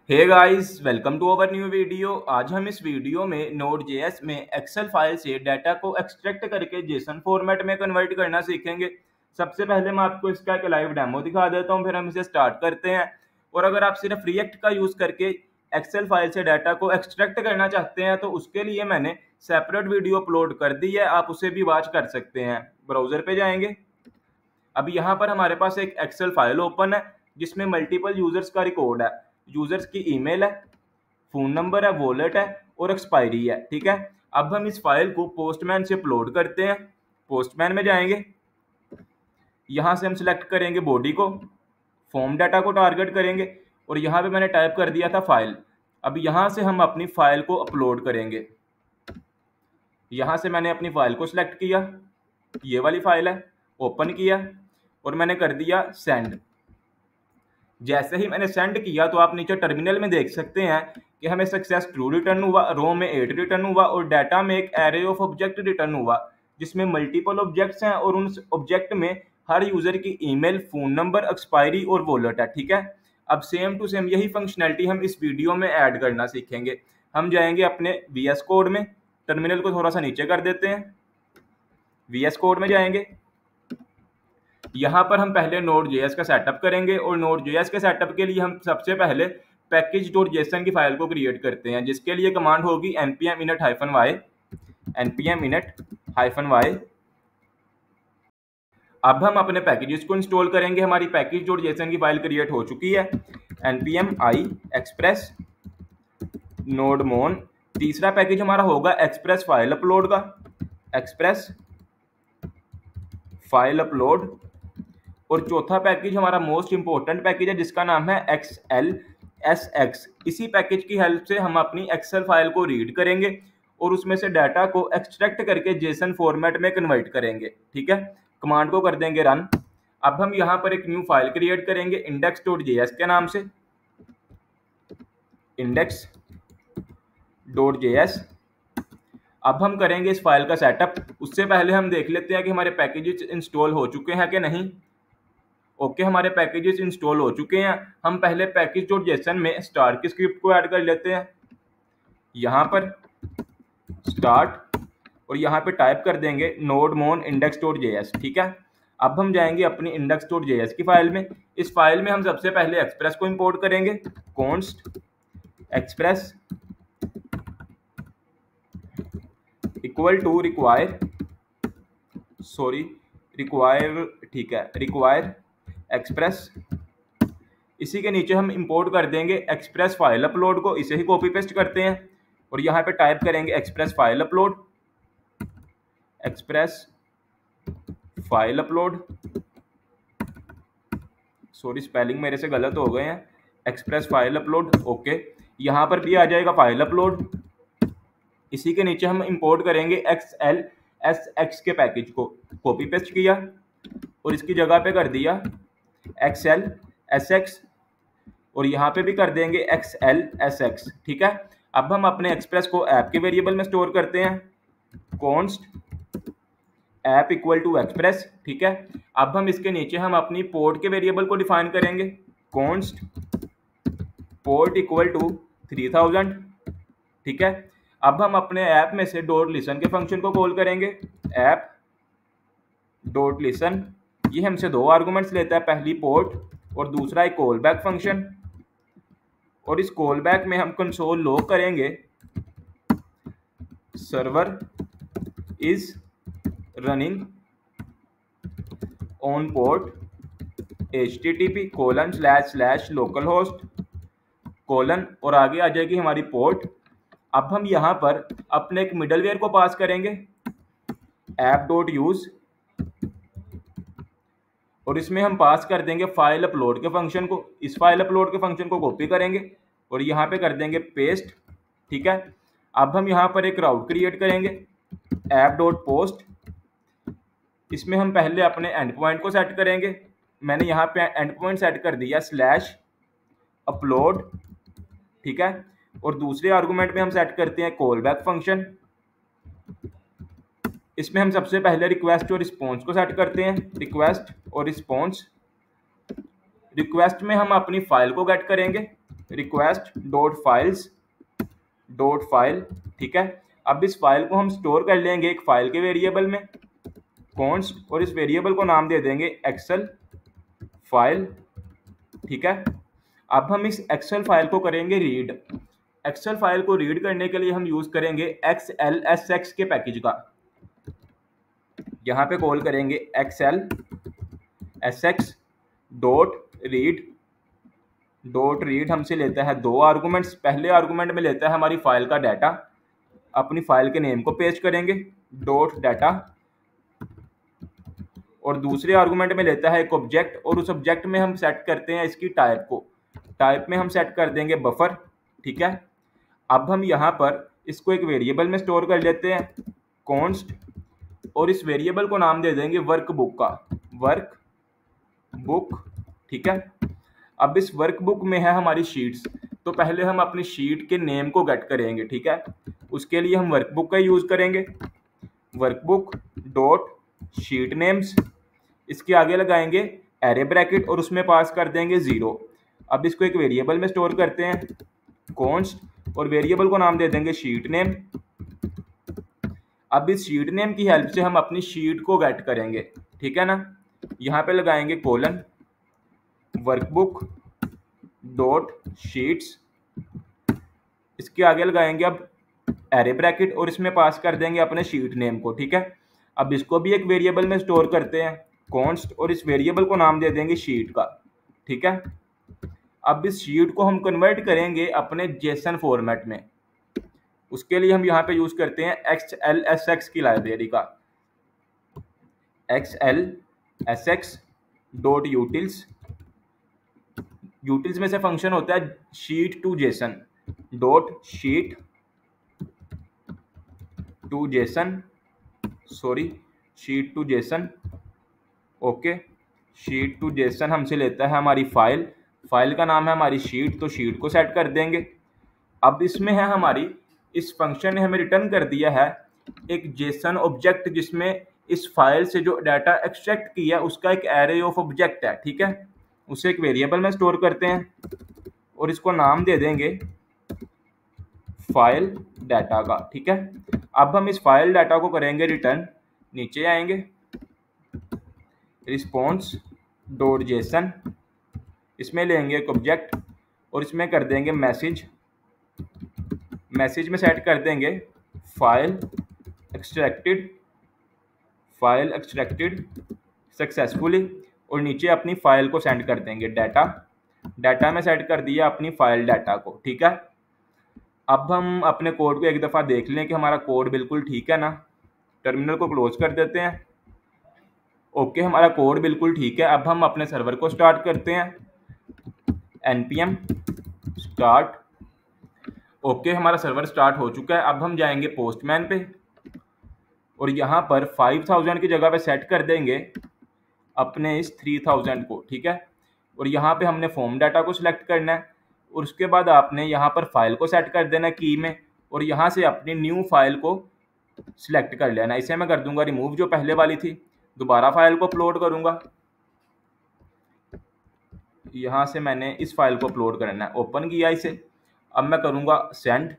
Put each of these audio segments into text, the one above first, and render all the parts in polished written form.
Hey guys, welcome to our new video. आज हम इस वीडियो में Node.js में एक्सेल फाइल से डाटा को एक्सट्रैक्ट करके जेसन फॉर्मेट में कन्वर्ट करना सीखेंगे। सबसे पहले मैं आपको इसका एक लाइव डेमो दिखा देता हूं, फिर हम इसे स्टार्ट करते हैं। और अगर आप सिर्फ रिएक्ट का यूज करके एक्सेल फाइल से डाटा को एक्सट्रैक्ट करना चाहते हैं तो उसके लिए मैंने सेपरेट वीडियो अपलोड कर दी है, आप उसे भी वॉच कर सकते हैं। ब्राउजर पे जाएंगे। अब यहाँ पर हमारे पास एक एक्सेल फाइल ओपन है जिसमें मल्टीपल यूजर्स का रिकॉर्ड है। यूजर्स की ईमेल है, फोन नंबर है, वॉलेट है और एक्सपायरी है। ठीक है, अब हम इस फाइल को पोस्टमैन से अपलोड करते हैं। पोस्टमैन में जाएंगे, यहाँ से हम सिलेक्ट करेंगे बॉडी को, फॉर्म डाटा को टारगेट करेंगे और यहाँ पे मैंने टाइप कर दिया था फाइल। अब यहाँ से हम अपनी फाइल को अपलोड करेंगे। यहाँ से मैंने अपनी फाइल को सिलेक्ट किया, ये वाली फाइल है, ओपन किया और मैंने कर दिया सेंड। जैसे ही मैंने सेंड किया तो आप नीचे टर्मिनल में देख सकते हैं कि हमें सक्सेस ट्रू रिटर्न हुआ, रो में 8 रिटर्न हुआ और डाटा में एक एरे ऑफ ऑब्जेक्ट रिटर्न हुआ जिसमें मल्टीपल ऑब्जेक्ट्स हैं और उन ऑब्जेक्ट में हर यूजर की ईमेल, फोन नंबर, एक्सपायरी और वॉलेट है। ठीक है, अब सेम टू सेम यही फंक्शनैलिटी हम इस वीडियो में ऐड करना सीखेंगे। हम जाएंगे अपने VS कोड में, टर्मिनल को थोड़ा सा नीचे कर देते हैं, VS कोड में जाएंगे। यहाँ पर हम पहले Node.js का सेटअप करेंगे और Node.js के सेटअप के लिए हम सबसे पहले package.json की फाइल को क्रिएट करते हैं, जिसके लिए कमांड होगी npm init-y। अब हम अपने पैकेजेस को इंस्टॉल करेंगे। हमारी package.json की फाइल क्रिएट हो चुकी है। npm i express nodemon। तीसरा पैकेज हमारा होगा एक्सप्रेस फाइल अपलोड का, एक्सप्रेस फाइल अपलोड। और चौथा पैकेज हमारा मोस्ट इंपॉर्टेंट पैकेज है जिसका नाम है XLSX। इसी पैकेज की हेल्प से हम अपनी एक्सेल फाइल को रीड करेंगे और उसमें से डाटा को एक्सट्रैक्ट करके जेसन फॉर्मेट में कन्वर्ट करेंगे। ठीक है, कमांड को कर देंगे रन। अब हम यहाँ पर एक न्यू फाइल क्रिएट करेंगे index.js के नाम से, index.js। अब हम करेंगे इस फाइल का सेटअप। उससे पहले हम देख लेते हैं कि हमारे पैकेजेस इंस्टॉल हो चुके हैं कि नहीं। ओके, हमारे पैकेजेस इंस्टॉल हो चुके हैं। हम पहले package.json में स्टार की स्क्रिप्ट को ऐड कर लेते हैं। यहाँ पर स्टार्ट और यहाँ पे टाइप कर देंगे nodemon index.js। ठीक है, अब हम जाएंगे अपनी index.js की फाइल में। इस फाइल में हम सबसे पहले एक्सप्रेस को इंपोर्ट करेंगे। const express equal to require express. इसी के नीचे हम इंपोर्ट कर देंगे एक्सप्रेस फाइल अपलोड को, इसे ही कॉपी पेस्ट करते हैं और यहाँ पे टाइप करेंगे express file upload, express file upload. Sorry, spelling मेरे से गलत हो गए हैं, एक्सप्रेस फाइल अपलोड। ओके, यहाँ पर भी आ जाएगा फाइल अपलोड। इसी के नीचे हम इंपोर्ट करेंगे XLSX के पैकेज को, कॉपी पेस्ट किया और इसकी जगह पे कर दिया XLSX और यहाँ पे भी कर देंगे XLSX। ठीक है, अब हम अपने एक्सप्रेस को ऐप के वेरिएबल में स्टोर करते हैं, const app equal to express. ठीक है, अब हम इसके नीचे हम अपनी पोर्ट के वेरिएबल को डिफाइन करेंगे, const पोर्ट इक्वल टू 3000। ठीक है, अब हम अपने ऐप में से .listen के फंक्शन को कॉल करेंगे, ऐप .listen। ये हमसे दो आर्गुमेंट्स लेता है, पहली पोर्ट और दूसरा एक कॉल बैक फंक्शन। और इस कॉल बैक में हम कंसोल लॉग करेंगे server is running on port http://localhost और आगे आ जाएगी हमारी पोर्ट। अब हम यहाँ पर अपने एक मिडलवेयर को पास करेंगे, app.use, और इसमें हम पास कर देंगे फाइल अपलोड के फंक्शन को। इस फाइल अपलोड के फंक्शन को कॉपी करेंगे और यहाँ पे कर देंगे पेस्ट। ठीक है, अब हम यहाँ पर एक राउट क्रिएट करेंगे, app.post। इसमें हम पहले अपने एंड पॉइंट को सेट करेंगे। मैंने यहाँ पे एंड पॉइंट सेट कर दिया /upload। ठीक है, और दूसरे आर्गुमेंट में हम सेट करते हैं कॉल बैक फंक्शन। इसमें हम सबसे पहले रिक्वेस्ट और रिस्पॉन्स को सेट करते हैं, रिक्वेस्ट और रिस्पॉन्स। रिक्वेस्ट में हम अपनी फाइल को गेट करेंगे request dot files dot file, ठीक है। अब इस फाइल को हम स्टोर कर लेंगे एक फाइल के वेरिएबल में कॉन्स्ट, और इस वेरिएबल को नाम दे देंगे एक्सेल फाइल, ठीक है। अब हम इस एक्सेल फाइल को करेंगे रीड। एक्सेल फाइल को रीड करने के लिए हम यूज करेंगे XLSX के पैकेज का। यहाँ पे कॉल करेंगे XLSX डॉट रीड हमसे लेता है 2 आर्गूमेंट्स। पहले आर्गूमेंट में लेता है हमारी फाइल का डाटा, अपनी फाइल के नेम को पेस्ट करेंगे डॉट डाटा, और दूसरे आर्गूमेंट में लेता है एक ऑब्जेक्ट, और उस ऑब्जेक्ट में हम सेट करते हैं इसकी टाइप को। टाइप में हम सेट कर देंगे बफर, ठीक है। अब हम यहाँ पर इसको एक वेरिएबल में स्टोर कर लेते हैं कॉन्स्ट, और इस वेरिएबल को नाम दे देंगे वर्कबुक का, वर्कबुक, ठीक है। अब इस वर्कबुक में है हमारी शीट्स, तो पहले हम अपनी शीट के नेम को गेट करेंगे, ठीक है। उसके लिए हम वर्कबुक का यूज करेंगे, वर्कबुक डॉट शीट नेम्स, इसके आगे लगाएंगे एरे ब्रैकेट और उसमें पास कर देंगे 0। अब इसको एक वेरिएबल में स्टोर करते हैं कॉन्स्ट, और वेरिएबल को नाम दे देंगे शीट नेम। अब इस शीट नेम की हेल्प से हम अपनी शीट को गेट करेंगे, ठीक है ना। यहाँ पे लगाएंगे कोलन वर्कबुक डॉट शीट्स, इसके आगे लगाएंगे अब एरे ब्रैकेट और इसमें पास कर देंगे अपने शीट नेम को, ठीक है। अब इसको भी एक वेरिएबल में स्टोर करते हैं कॉन्स्ट, और इस वेरिएबल को नाम दे देंगे शीट का, ठीक है। अब इस शीट को हम कन्वर्ट करेंगे अपने जेसन फॉर्मेट में। उसके लिए हम यहाँ पे यूज करते हैं XLSX की लाइब्रेरी का, XLSX डॉट यूटिल्स। यूटिल्स में से फंक्शन होता है sheet to JSON dot sheet to JSON, sorry sheet to JSON, okay. Sheet to JSON हमसे लेता है हमारी फाइल, फाइल का नाम है हमारी शीट, तो शीट को सेट कर देंगे। अब इसमें है हमारी, इस फंक्शन ने हमें रिटर्न कर दिया है एक जेसन ऑब्जेक्ट, जिसमें इस फाइल से जो डाटा एक्सट्रैक्ट किया उसका एक एरे ऑफ ऑब्जेक्ट है, ठीक है। उसे एक वेरिएबल में स्टोर करते हैं और इसको नाम दे देंगे फाइल डाटा का, ठीक है। अब हम इस फाइल डाटा को करेंगे रिटर्न, नीचे आएंगे रिस्पॉन्स डॉट जेसन, इसमें लेंगे एक ऑब्जेक्ट और इसमें कर देंगे मैसेज। मैसेज में सेट कर देंगे फाइल एक्सट्रैक्टेड सक्सेसफुली, और नीचे अपनी फाइल को सेंड कर देंगे डाटा में सेट कर दिया अपनी फाइल डाटा को, ठीक है। अब हम अपने कोड को एक दफ़ा देख लें कि हमारा कोड बिल्कुल ठीक है ना। टर्मिनल को क्लोज कर देते हैं, ओके, हमारा कोड बिल्कुल ठीक है। अब हम अपने सर्वर को स्टार्ट करते हैं, npm स्टार्ट, ओके, हमारा सर्वर स्टार्ट हो चुका है। अब हम जाएंगे पोस्टमैन पे और यहाँ पर 5000 की जगह पे सेट कर देंगे अपने इस 3000 को, ठीक है। और यहाँ पे हमने फॉर्म डाटा को सिलेक्ट करना है और उसके बाद आपने यहाँ पर फाइल को सेट कर देना की में, और यहाँ से अपनी न्यू फाइल को सिलेक्ट कर लेना। इसे मैं कर दूंगा रिमूव, जो पहले वाली थी। दोबारा फाइल को अपलोड करूँगा, यहाँ से मैंने इस फाइल को अपलोड करना है, ओपन किया इसे। अब मैं करूँगा सेंड।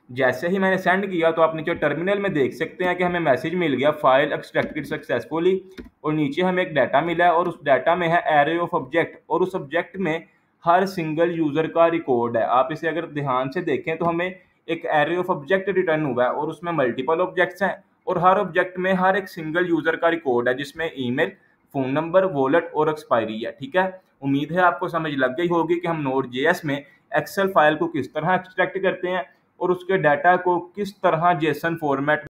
जैसे ही मैंने सेंड किया तो आप नीचे टर्मिनल में देख सकते हैं कि हमें मैसेज मिल गया फाइल एक्सट्रैक्टेड सक्सेसफुली, और नीचे हमें एक डाटा मिला है और उस डाटा में है एरे ऑफ ऑब्जेक्ट, और उस ऑब्जेक्ट में हर सिंगल यूज़र का रिकॉर्ड है। आप इसे अगर ध्यान से देखें तो हमें एक एरे ऑफ ऑब्जेक्ट रिटर्न हुआ है और उसमें मल्टीपल ऑब्जेक्ट्स हैं, और हर ऑब्जेक्ट में हर एक सिंगल यूज़र का रिकॉर्ड है, जिसमें ईमेल, फ़ोन नंबर, वॉलेट और एक्सपायरी है, ठीक है। उम्मीद है आपको समझ लग गई होगी कि हम Node.js में एक्सेल फाइल को किस तरह एक्सट्रैक्ट करते हैं और उसके डाटा को किस तरह जेसन फॉर्मेट